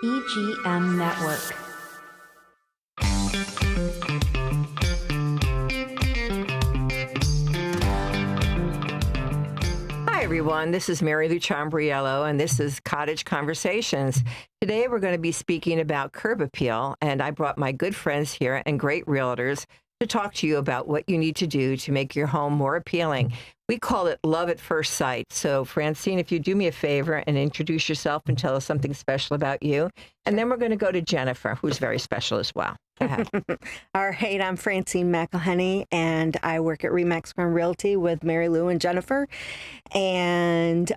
EGM Network. Hi, everyone. This is Mary Lou Ciambriello, and this is Cottage Conversations. Today, we're going to be speaking about curb appeal, and I brought my good friends here and great realtors to talk to you about what you need to do to make your home more appealing. We call it love at first sight. So, Francine, if you do me a favor and introduce yourself and tell us something special about you, and then we're going to go to Jennifer, who's very special as well. Go ahead. All right, I'm Francine McElhenny, and I work at Remax Crown Realty with Mary Lou and Jennifer. And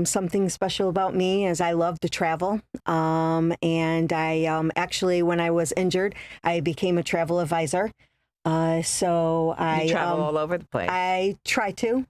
something special about me is I love to travel. And I actually, when I was injured, I became a travel advisor. So I travel all over the place. I try to,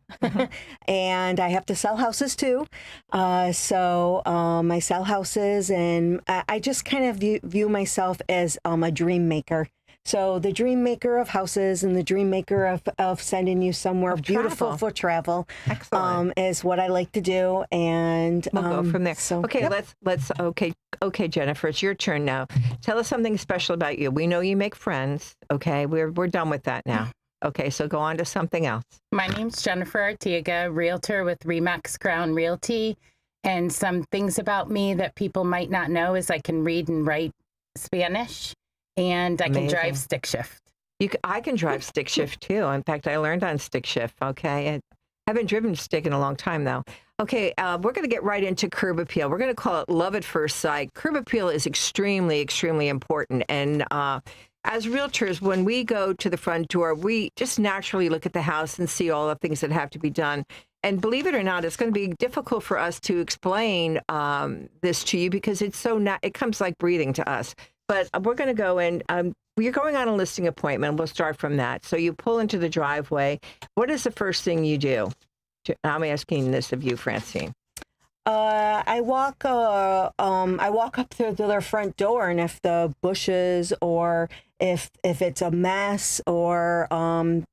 and I have to sell houses too. So I sell houses, and I just kind of view myself as a dream maker. So the dream maker of houses and the dream maker of sending you somewhere beautiful for travel. Excellent. Is what I like to do, and we'll go from there. So, okay, yep. Okay, Jennifer, it's your turn now. Tell us something special about you. We know you make friends. Okay, we're done with that now. Okay, so go on to something else. My name's Jennifer Arteaga, realtor with Remax Crown Realty. And some things about me that people might not know is I can read and write Spanish, and I can drive stick shift. I can drive stick shift too. In fact, I learned on stick shift. Okay, I haven't driven stick in a long time though. Okay, we're going to get right into curb appeal. We're going to call it love at first sight. Curb appeal is extremely, extremely important. And as realtors, when we go to the front door, we just naturally look at the house and see all the things that have to be done. And believe it or not, it's going to be difficult for us to explain this to you because it's it comes like breathing to us. But we're going to go in. You're going on a listing appointment. We'll start from that. So you pull into the driveway. What is the first thing you do? I'm asking this of you, Francine. I walk up to their front door, and if the bushes or if it's a mess or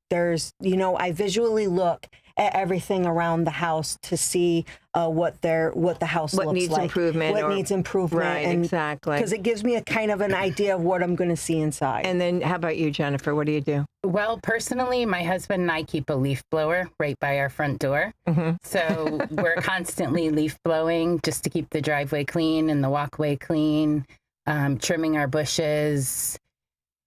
there's, I visually look at everything around the house to see what the house looks like. What needs improvement. Right, exactly. Because it gives me a kind of an idea of what I'm going to see inside. And then how about you, Jennifer? What do you do? Well, personally, my husband and I keep a leaf blower right by our front door. Mm-hmm. So we're constantly leaf blowing just to keep the driveway clean and the walkway clean, trimming our bushes.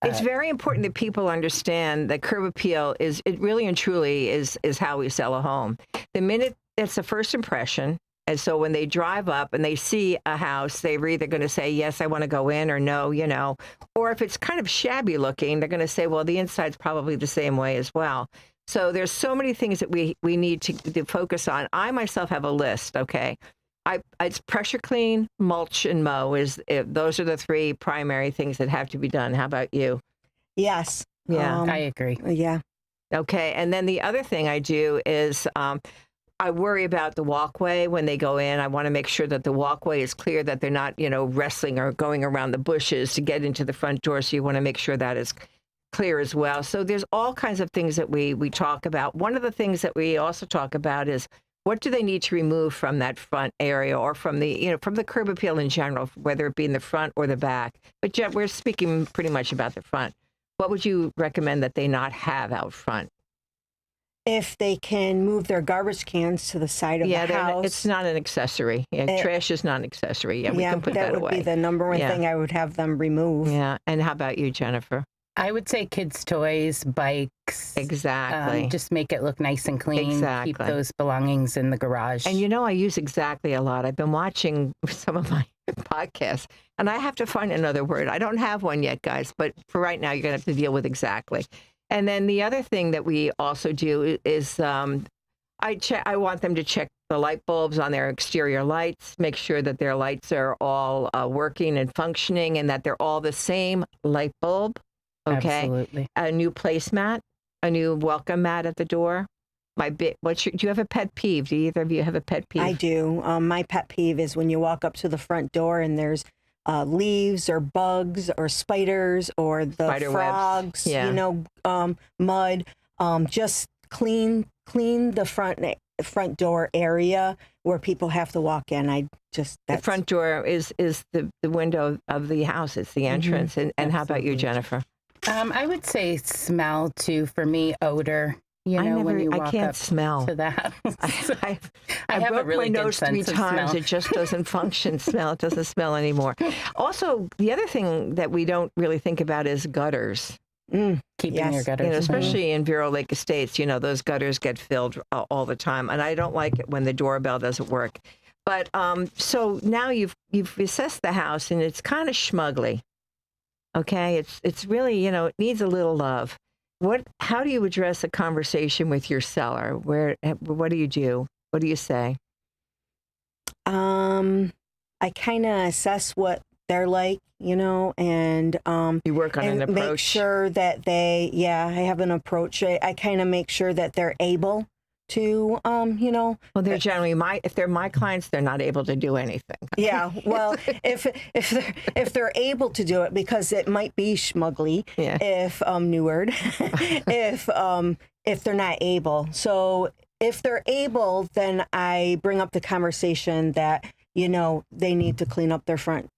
It's very important that people understand that curb appeal it really and truly is how we sell a home. The minute it's the first impression, and so when they drive up and they see a house, they're either going to say, yes, I want to go in, or no, or if it's kind of shabby looking, they're going to say, well, the inside's probably the same way as well. So there's so many things that we need to focus on. I myself have a list, okay? It's pressure clean, mulch, and mow. Those are the three primary things that have to be done. How about you? Yes. Yeah. I agree. Yeah. Okay. And then the other thing I do is I worry about the walkway when they go in. I want to make sure that the walkway is clear, that they're not, wrestling or going around the bushes to get into the front door. So you want to make sure that is clear as well. So there's all kinds of things that we talk about. One of the things that we also talk about is what do they need to remove from that front area or from the, from the curb appeal in general, whether it be in the front or the back. But Jeff, we're speaking pretty much about the front. What would you recommend that they not have out front? If they can move their garbage cans to the side of the house. It's not an accessory. Yeah, trash is not an accessory. Yeah, we can put that away. That would be the number one thing I would have them remove. Yeah, and how about you, Jennifer? I would say kids' toys, bikes. Exactly. Just make it look nice and clean. Exactly. Keep those belongings in the garage. And I use exactly a lot. I've been watching some of my podcasts, and I have to find another word. I don't have one yet, guys, but for right now, you're going to have to deal with exactly. And then the other thing that we also do is I want them to check the light bulbs on their exterior lights, make sure that their lights are all working and functioning and that they're all the same light bulb. Okay. Absolutely. A new placemat, a new welcome mat at the door. Do you have a pet peeve? Do either of you have a pet peeve? I do. My pet peeve is when you walk up to the front door and there's leaves or bugs or spiders or the Spider frogs, webs. Yeah. mud. Just clean the front front door area where people have to walk in. The front door is the window of the house. It's the entrance. And how about you, Jennifer? I would say smell too. For me, odor. You know, when you walk I can't up smell to the house. I have broke a really my good nose sense 3 of times. smell. It just doesn't function. It doesn't smell anymore. Also, the other thing that we don't really think about is gutters. Keeping your gutters, especially in Vero Lake Estates. Those gutters get filled all the time, and I don't like it when the doorbell doesn't work. But so now you've assessed the house, and it's kind of schmuggly. Okay, it's really it needs a little love. How do you address a conversation with your seller? What do you do? What do you say? I kind of assess what they're like, and you work on an approach. Make sure that I have an approach. I kind of make sure that they're able to, Well, they're generally if they're my clients, they're not able to do anything. Yeah, well, if they're able to do it, because it might be schmuggly, if new word, if they're not able. So if they're able, then I bring up the conversation that they need to clean up the front,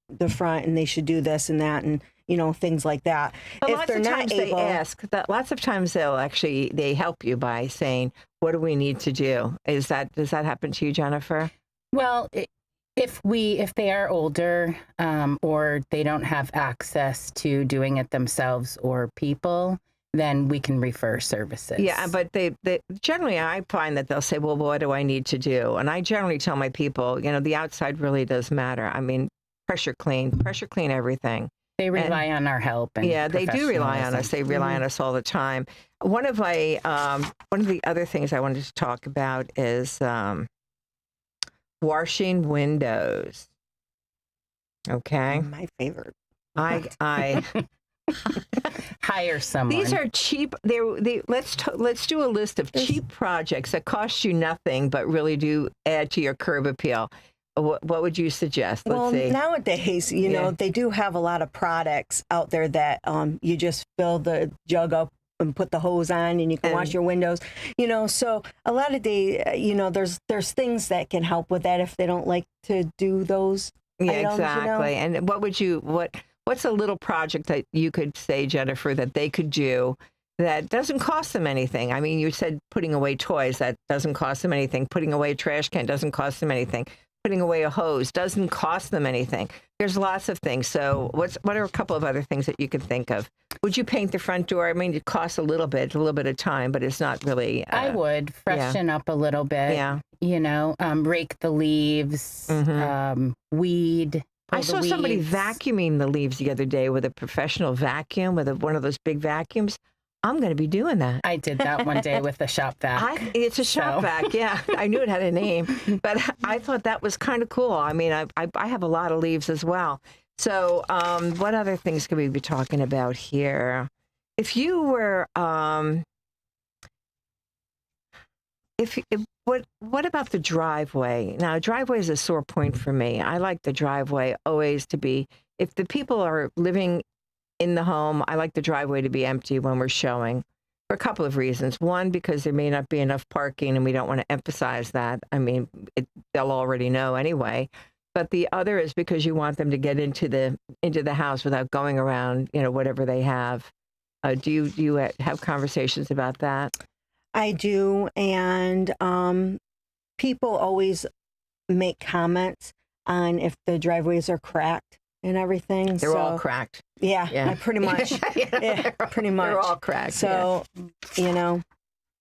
and they should do this and that, and things like that. But if lots they're of not times able, they ask that. Lots of times they help you by saying, "What do we need to do?" Does that happen to you, Jennifer? Well, if they are older or they don't have access to doing it themselves or people, then we can refer services. Yeah, but they generally, I find that they'll say, "Well, what do I need to do?" And I generally tell my people, the outside really does matter. I mean, pressure clean everything. They rely on our help. And they do rely on us. They rely on us all the time. One of the other things I wanted to talk about is washing windows. Okay, my favorite. I hire someone. These are cheap. Let's do a list of cheap projects that cost you nothing but really do add to your curb appeal. What would you suggest? Let's see. Nowadays, they do have a lot of products out there that you just fill the jug and put the hose on, and you can wash your windows. So a lot of there's things that can help with that if they don't like to do those. Items, exactly. And what's a little project that you could say, Jennifer, that they could do that doesn't cost them anything? I mean, you said putting away toys, that doesn't cost them anything. Putting away a trash can doesn't cost them anything. Putting away a hose doesn't cost them anything. There's lots of things. So what are a couple of other things that you could think of? Would you paint the front door? I mean, it costs a little bit of time, but it's not really. I would freshen up a little bit. Yeah. Rake the leaves, weed. I saw somebody vacuuming the leaves the other day with a professional vacuum, with one of those big vacuums. I'm going to be doing that. I did that one day with the shop vac. It's a shop vac, yeah. I knew it had a name, but I thought that was kind of cool. I mean, I have a lot of leaves as well. So what other things could we be talking about here? If you were, what about the driveway? Now, a driveway is a sore point for me. I like the driveway always to be, if the people are living in the home, I like the driveway to be empty when we're showing for a couple of reasons. One, because there may not be enough parking and we don't want to emphasize that. I mean, they'll already know anyway. But the other is because you want them to get into the house without going around, whatever they have. Do you have conversations about that? I do. And people always make comments on if the driveways are cracked and everything. They're all cracked. Yeah. Pretty much. Pretty much. They're all cracked. So,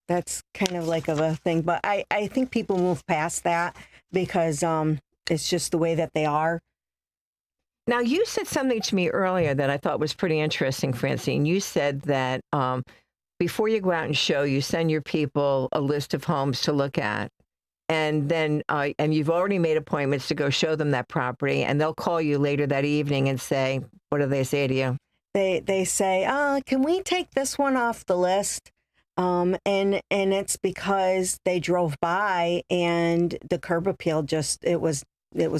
that's kind of like a thing. But I think people move past that because it's just the way that they are. Now, you said something to me earlier that I thought was pretty interesting, Francine. You said that before you go out and show, you send your people a list of homes to look at. And then, and you've already made appointments to go show them that property, and they'll call you later that evening and say, what do they say to you? They say, can we take this one off the list? And it's because they drove by and the curb appeal it was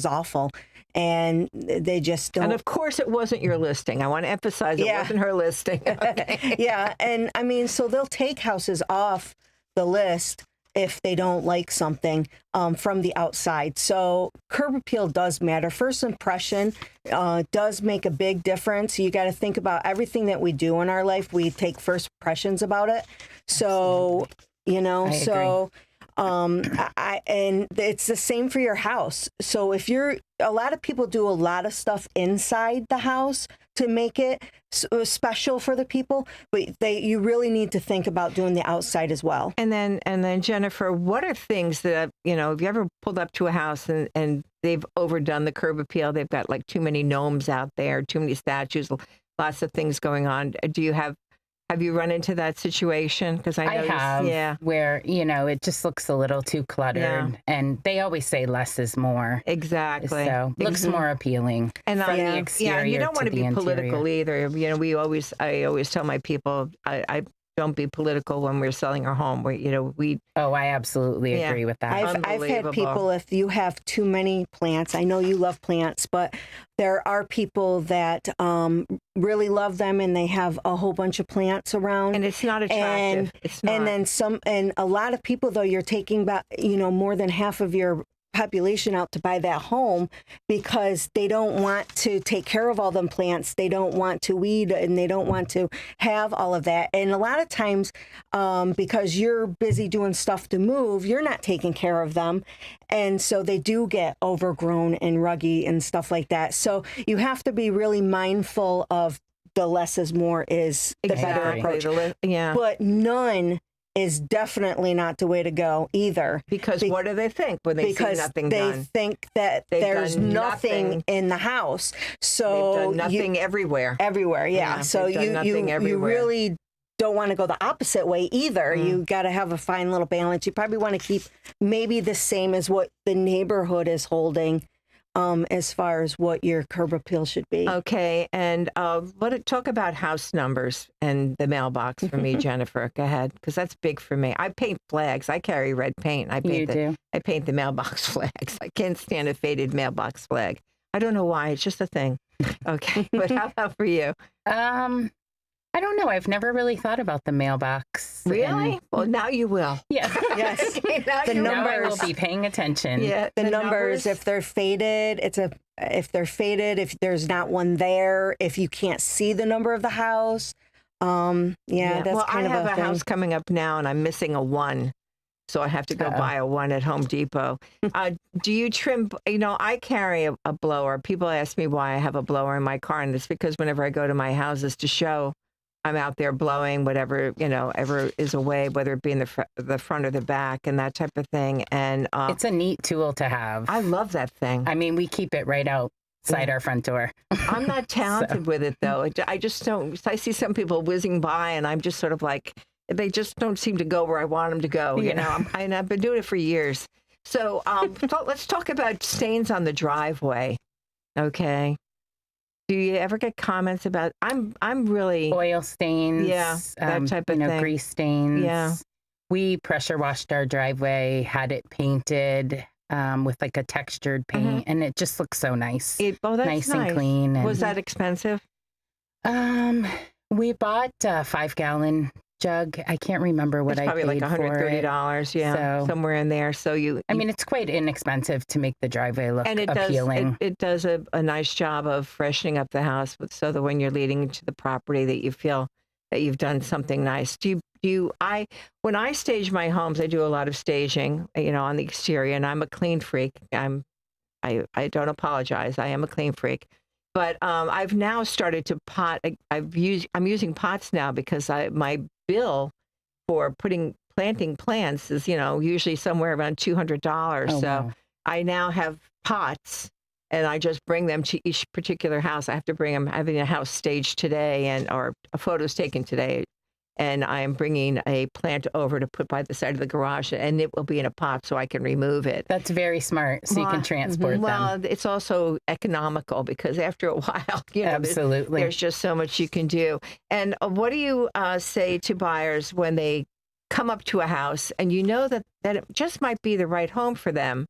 awful. And they just don't. And of course, it wasn't your listing. I want to emphasize it wasn't her listing. Okay. Yeah. And I mean, so they'll take houses off the list if they don't like something from the outside. So curb appeal does matter. First impression does make a big difference. You got to think about everything that we do in our life. We take first impressions about it. So, you know, I so and it's the same for your house. So if a lot of people do a lot of stuff inside the house to make it special for the people, but you really need to think about doing the outside as well. And then Jennifer, what are things that, you know, have you ever pulled up to a house and they've overdone the curb appeal? They've got like too many gnomes out there, too many statues, lots of things going on. Have you run into that situation? Because I know have, where, you know, it just looks a little too cluttered, and they always say less is more. Exactly. So looks more appealing from the exterior. And you don't want to be political interior. either. You know, I always tell my people, I don't be political when we're selling our home. Oh, I absolutely agree with that. I've had people, if you have too many plants, I know you love plants, but there are people that really love them and they have a whole bunch of plants around. And it's not attractive. It's not. And a lot of people, though, you're taking about, you know, more than half of your population out to buy that home because they don't want to take care of all them plants. They don't want to weed and they don't want to have all of that. And a lot of times, because you're busy doing stuff to move, you're not taking care of them. And so they do get overgrown and ruggy and stuff like that. So you have to be really mindful of the less is more is the better approach. But none is definitely not the way to go either. Because what do they think when they see nothing done? They think that there's nothing in the house. So they've done nothing everywhere. Everywhere, yeah. So you really don't want to go the opposite way either. You got to have a fine little balance. You probably want to keep maybe the same as what the neighborhood is holding. As far as what your curb appeal should be. Okay, and talk about house numbers and the mailbox for me, Jennifer. Go ahead, because that's big for me. I paint flags. I carry red paint. I paint the mailbox flags. I can't stand a faded mailbox flag. I don't know why. It's just a thing. Okay, but how about for you? I don't know. I've never really thought about the mailbox. Really? Well, now you will. Yeah. Yes. Okay, now I will be paying attention. Yeah. The numbers, if they're faded, if there's not one there, if you can't see the number of the house. That's kind of a thing. I have a house coming up now and I'm missing a 1. So I have to go buy a 1 at Home Depot. Do you trim? You know, I carry a blower. People ask me why I have a blower in my car, and it's because whenever I go to my houses to show, I'm out there blowing whatever, you know, ever is away, whether it be in the front or the back and that type of thing. And it's a neat tool to have. I love that thing. I mean, we keep it right outside our front door. I'm not talented with it, though. I just don't. I see some people whizzing by, and I'm just sort of like, they just don't seem to go where I want them to go. You know, and I've been doing it for years. So let's talk about stains on the driveway. Okay. Do you ever get comments about? I'm really oil stains. Yeah, that type of thing. Grease stains. Yeah. We pressure washed our driveway, had it painted with like a textured paint, and it just looks so nice. That's nice and clean. And, was that expensive? We bought a 5-gallon jug. I can't remember what I paid for it. Probably like $130, yeah, somewhere in there. So I mean, it's quite inexpensive to make the driveway look appealing. It does a nice job of freshening up the house, so that when you're leading into the property, that you feel that you've done something nice. When I stage my homes, I do a lot of staging, you know, on the exterior, and I'm a clean freak. I don't apologize. I am a clean freak. But I've now started to pot. I'm using pots now because my bill for planting plants is, you know, usually somewhere around $200. So wow. I now have pots, and I just bring them to each particular house. I have to bring them. Having a house staged today, or a photos taken today, and I am bringing a plant over to put by the side of the garage, and it will be in a pot so I can remove it. That's very smart, so you can transport them. Well, it's also economical because after a while, you know, absolutely, there's just so much you can do. And what do you say to buyers when they come up to a house and you know that it just might be the right home for them,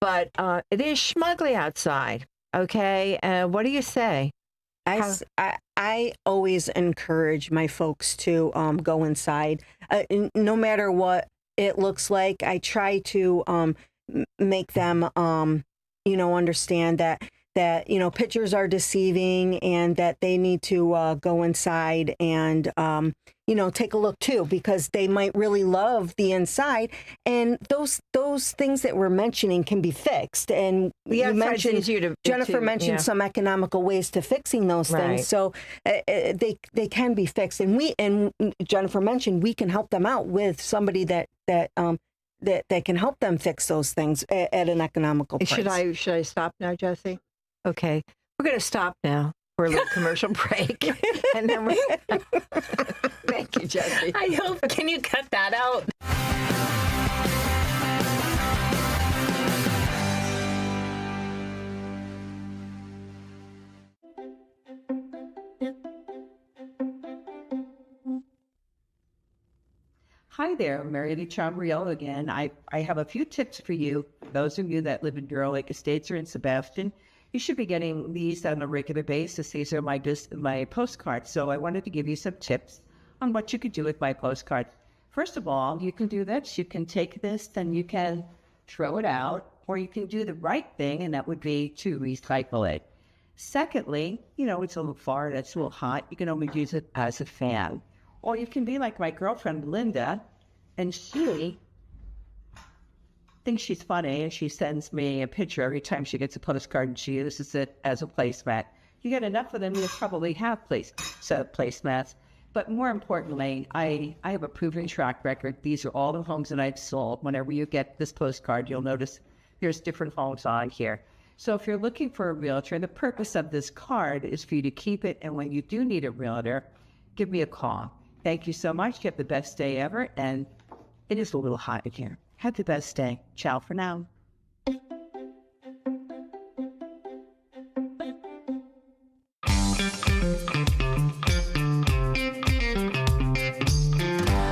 but it is schmuggly outside, okay? What do you say? I always encourage my folks to go inside, no matter what it looks like. I try to make them, understand that pictures are deceiving and that they need to go inside and take a look too, because they might really love the inside, and those things that we're mentioning can be fixed. And you mentioned, Jennifer mentioned some economical ways to fixing those things, so they can be fixed. And Jennifer mentioned we can help them out with somebody that can help them fix those things at an economical price. Should I stop now, Jesse? Okay, we're going to stop now for a little commercial break, and then thank you, Jesse. I hope. Can you cut that out? Hi there, Lou Ciambriello again. I have a few tips for you. Those of you that live in Bureau Lake Estates or in Sebastian, you should be getting these on a regular basis. These are my postcards. So I wanted to give you some tips on what you could do with my postcards. First of all, you can do this. You can take this and you can throw it out, or you can do the right thing, and that would be to recycle it. Secondly, it's a little far, it's a little hot. You can always use it as a fan. Or you can be like my girlfriend, Linda, and she thinks she's funny, and she sends me a picture every time she gets a postcard, and she uses it as a placemat. You get enough of them, you probably have placemats. But more importantly, I have a proven track record. These are all the homes that I've sold. Whenever you get this postcard, you'll notice there's different homes on here. So if you're looking for a realtor, the purpose of this card is for you to keep it, and when you do need a realtor, give me a call. Thank you so much. You have the best day ever, and it is a little hot in here. Have the best day. Ciao for now.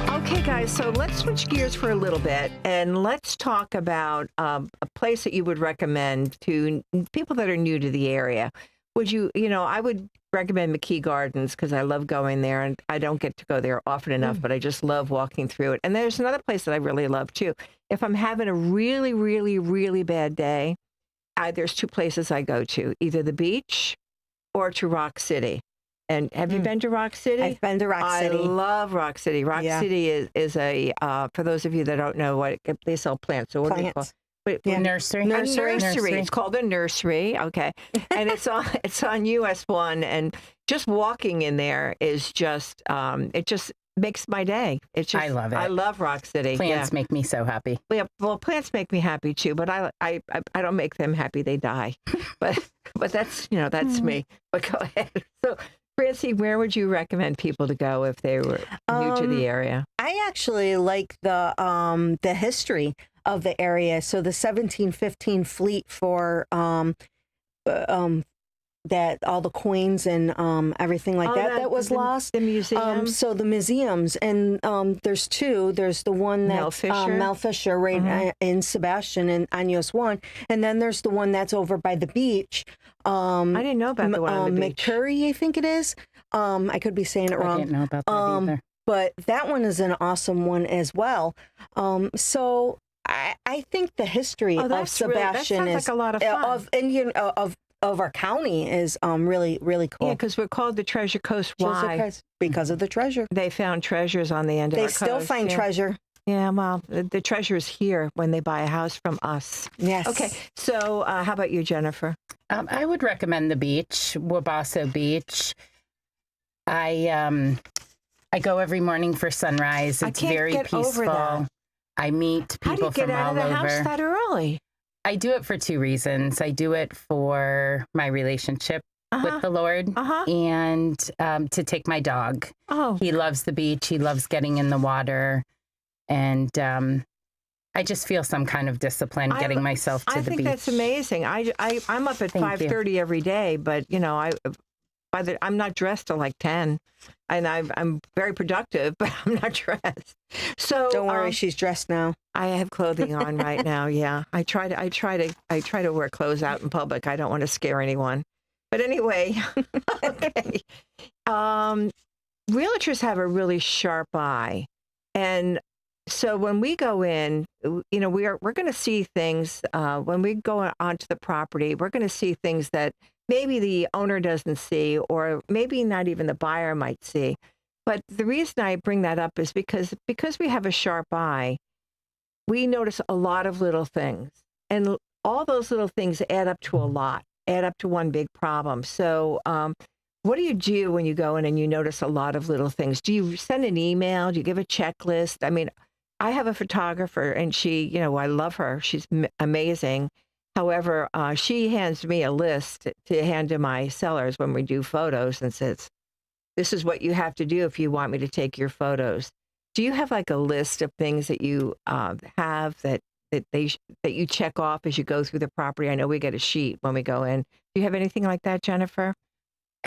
Okay, guys, so let's switch gears for a little bit, and let's talk about a place that you would recommend to people that are new to the area. Would you, I would recommend McKee Gardens because I love going there, and I don't get to go there often enough, but I just love walking through it. And there's another place that I really love too. If I'm having a really, really, really bad day, there's two places I go to, either the beach or to Rock City. And have you been to Rock City? I've been to Rock City. I love Rock City. Rock City is a, for those of you that don't know, what they sell plants. So what do you call it? Nursery. A nursery. It's called a nursery. Okay. And it's on US 1, and just walking in there is just, it just makes my day. It's just, I love it. I love Rock City. Plants make me so happy. Yeah. Well, plants make me happy too, but I don't make them happy. They die. But that's, that's me. But go ahead. So, Francine, where would you recommend people to go if they were new to the area? I actually like the history of the area. So the 1715 fleet for that all the coins and everything like that was lost. The museum. So the museums, and there's two. There's the one that's Mel Fisher right in Sebastian and on US 1, and then there's the one that's over by the beach. I didn't know about the one on the beach. McCurry, I think it is. I could be saying it wrong. I didn't know about that either. But that one is an awesome one as well. So I think the history of Sebastian that sounds like a lot of fun. Of our county is really, really cool. Yeah, because we're called the Treasure Coast. Why? Because of the treasure. They found treasures on the end of our coast. They still find treasure. Yeah, well, the treasure is here when they buy a house from us. Yes. Okay, so how about you, Jennifer? I would recommend the beach, Wabasso Beach. I go every morning for sunrise. It's very peaceful. I meet people from all over. How do you get out of the house that early? I do it for two reasons. I do it for my relationship with the Lord and to take my dog. Oh. He loves the beach. He loves getting in the water. And I just feel some kind of discipline getting myself to the beach. I think that's amazing. I'm up at 5:30 every day, but, I'm not dressed till like 10. And I'm very productive, but I'm not dressed. So don't worry, she's dressed now. I have clothing on right now. Yeah, I try to wear clothes out in public. I don't want to scare anyone. But anyway, okay. Realtors have a really sharp eye, and So when we go in, we're going to see things when we go onto the property. We're going to see things that maybe the owner doesn't see, or maybe not even the buyer might see. But the reason I bring that up is because we have a sharp eye, we notice a lot of little things, and all those little things add up to a lot, add up to one big problem. So what do you do when you go in and you notice a lot of little things? Do you send an email? Do you give a checklist? I mean, I have a photographer, and she, I love her. She's amazing. However, she hands me a list to hand to my sellers when we do photos and says, this is what you have to do if you want me to take your photos. Do you have like a list of things that you have that you check off as you go through the property? I know we get a sheet when we go in. Do you have anything like that, Jennifer?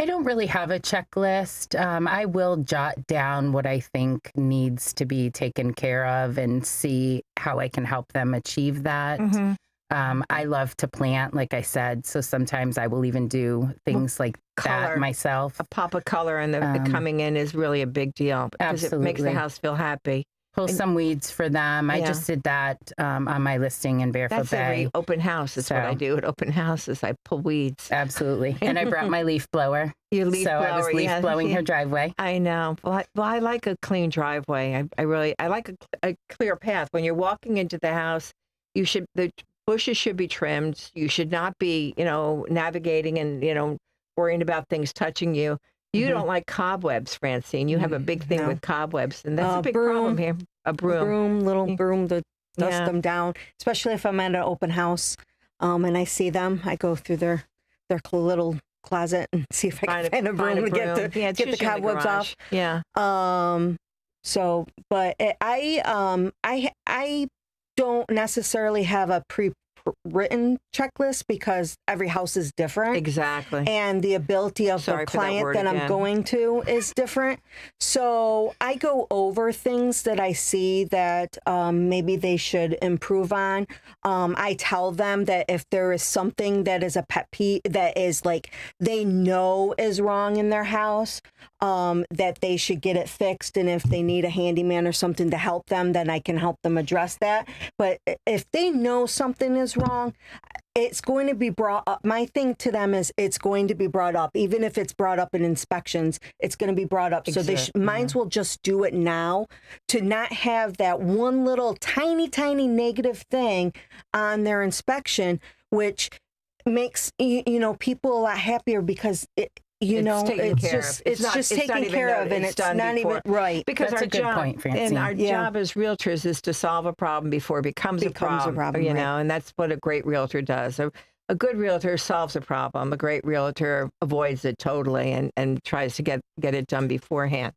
I don't really have a checklist. I will jot down what I think needs to be taken care of and see how I can help them achieve that. Mm-hmm. I love to plant, like I said, so sometimes I will even do things like that myself. A pop of color and the coming in is really a big deal because it makes the house feel happy. Pull some weeds for them. I just did that on my listing in Barefoot That's Bay. Every open house is what I do at open houses. I pull weeds. Absolutely. And I brought my leaf blower. Your leaf blower. So I was leaf blowing her driveway. I know. Well, I like a clean driveway. I like a clear path. When you're walking into the house, the bushes should be trimmed. You should not be, navigating and, worrying about things touching you. You don't like cobwebs, Francine. You have a big thing with cobwebs, and that's a big problem here. A broom. Little broom to dust them down, especially if I'm at an open house and I see them. I go through their little closet and see if I can find a broom to get the cobwebs off. Yeah. So, but I don't necessarily have a pre-written checklist because every house is different. Exactly. And the ability of the client that I'm going to is different. So I go over things that I see that maybe they should improve on. I tell them that if there is something that is a pet peeve that is like they know is wrong in their house, that they should get it fixed. And if they need a handyman or something to help them, then I can help them address that. But if they know something is wrong, it's going to be brought up. My thing to them is it's going to be brought up. Even if it's brought up in inspections, it's going to be brought up. So they might as well just do it now to not have that one little tiny negative thing on their inspection, which makes, people a lot happier because it's just taken care of, and it's not even right. Because That's our a good job, point, Francine. and our job as realtors is to solve a problem before it becomes a problem, and that's what a great realtor does. A good realtor solves a problem. A great realtor avoids it totally and tries to get it done beforehand.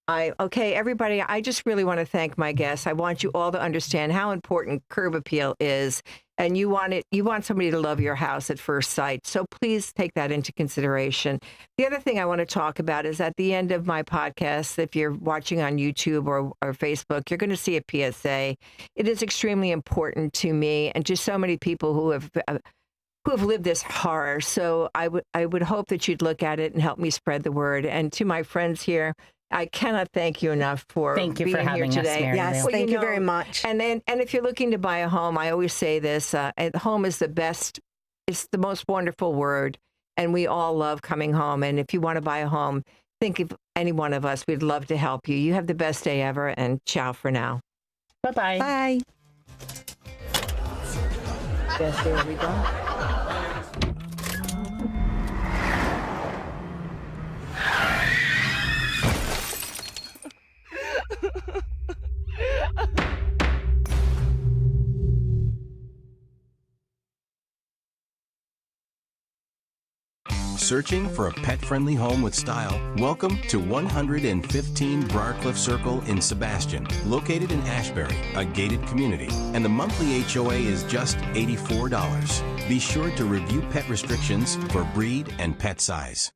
Okay, everybody, I just really want to thank my guests. I want you all to understand how important curb appeal is, and you want somebody to love your house at first sight. So please take that into consideration. The other thing I want to talk about is at the end of my podcast, if you're watching on YouTube or Facebook, you're going to see a PSA. It is extremely important to me and to so many people who have lived this horror. So I would hope that you'd look at it and help me spread the word. And to my friends here, I cannot thank you enough for being here today. Yes, thank you very much. And if you're looking to buy a home, I always say this: home is the best. It's the most wonderful word, and we all love coming home. And if you want to buy a home, think of any one of us. We'd love to help you. You have the best day ever, and ciao for now. Bye-bye. Bye. Yes, there we go. Searching for a pet-friendly home with style? Welcome to 115 Briarcliff Circle in Sebastian, located in Ashbury, a gated community, and the monthly HOA is just $84. Be sure to review pet restrictions for breed and pet size.